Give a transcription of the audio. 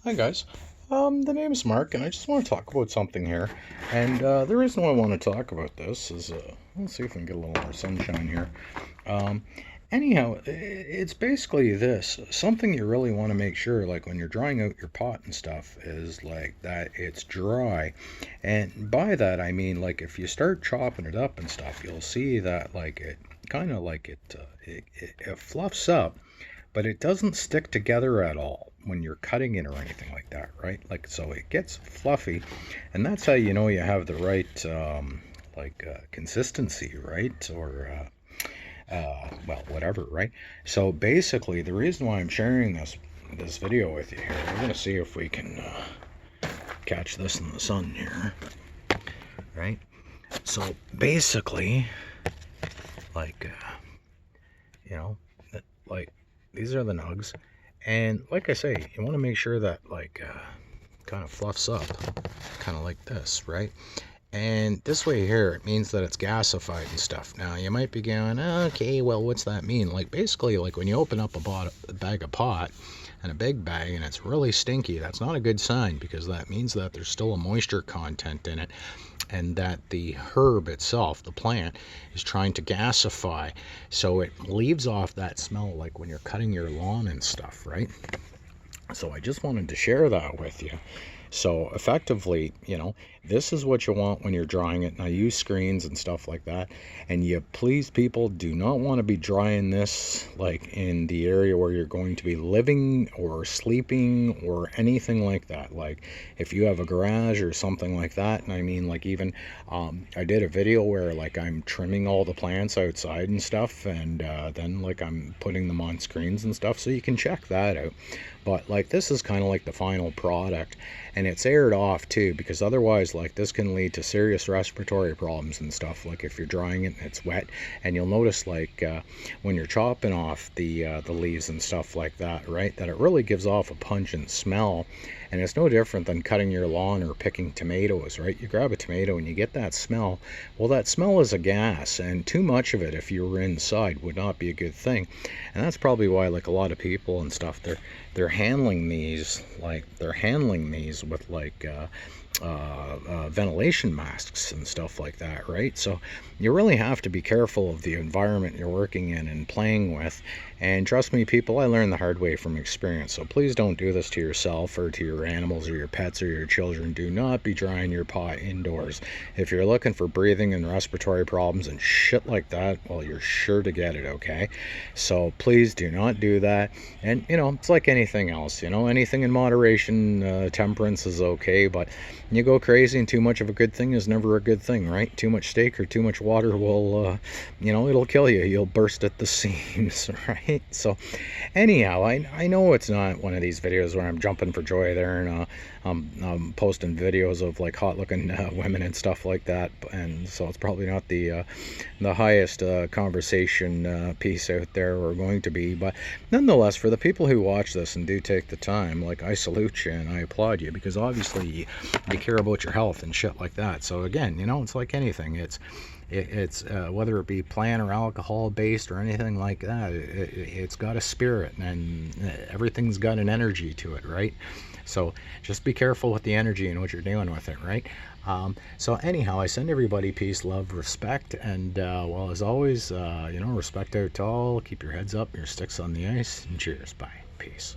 Hi guys. The name is Mark, and I just want to talk about something here. And the reason why I want to talk about this is, let's see if we can get a little more sunshine here. Um, anyhow, it's basically this. Something you really want to make sure, like when you're drying out your pot and stuff, is like that it's dry. And by that I mean, like if you start chopping it up and stuff, you'll see that like it kind of like it fluffs up, but it doesn't stick together at all when you're cutting it or anything like that, right? Like, so it gets fluffy, and that's how you know you have the right consistency, right? Or well, whatever, right? So basically, the reason why I'm sharing this video with you here, we're gonna see if we can catch this in the sun here, right? So basically, like you know, like these are the nugs, and like I say, you want to make sure that like kind of fluffs up, kind of like this, right? And this way here, it means that it's gasified and stuff. Now you might be going, okay, well, what's that mean? Like basically, like when you open up a bag of pot and a big bag and it's really stinky, that's not a good sign, because that means that there's still a moisture content in it, and that the herb itself, the plant, is trying to gasify. So it leaves off that smell like when you're cutting your lawn and stuff, right? So I just wanted to share that with you. So effectively, this is what you want when you're drying it. And I use screens and stuff like that. And you please, people, do not want to be drying this like in the area where you're going to be living or sleeping or anything like that. Like if you have a garage or something like that. And I mean, like even I did a video where like I'm trimming all the plants outside and stuff, and then like I'm putting them on screens and stuff, so you can check that out. But like this is kind of like the final product, and it's aired off too, because otherwise like this can lead to serious respiratory problems and stuff, like if you're drying it and it's wet. And you'll notice like when you're chopping off the leaves and stuff like that, right, that it really gives off a pungent smell. And it's no different than cutting your lawn or picking tomatoes, right? You grab a tomato and you get that smell. Well, that smell is a gas, and too much of it if you were inside would not be a good thing. And that's probably why like a lot of people and stuff, they're handling these with like ventilation masks and stuff like that, right? So you really have to be careful of the environment you're working in and playing with. And trust me, people, I learned the hard way from experience. So please don't do this to yourself or to your animals or your pets or your children. Do not be drying your pot indoors. If you're looking for breathing and respiratory problems and shit like that, well, you're sure to get it, okay? So please do not do that. And it's like anything else, anything in moderation. Temperance is okay, but you go crazy and too much of a good thing is never a good thing, right? Too much steak or too much water will it'll kill you. You'll burst at the seams, right? So anyhow, I know it's not one of these videos where I'm jumping for joy there, and I'm posting videos of like hot looking women and stuff like that, and so it's probably not the highest conversation piece out there or going to be. But nonetheless, for the people who watch this and do take the time, like, I salute you and I applaud you, because obviously you care about your health and shit like that. So again, it's like anything. It's whether it be plant or alcohol based or anything like that, it's got a spirit, and everything's got an energy to it, right? So just be careful with the energy and what you're doing with it, right? So anyhow, I send everybody peace, love, respect, and well, as always, respect out to all. Keep your heads up, your sticks on the ice, and cheers. Bye. Peace.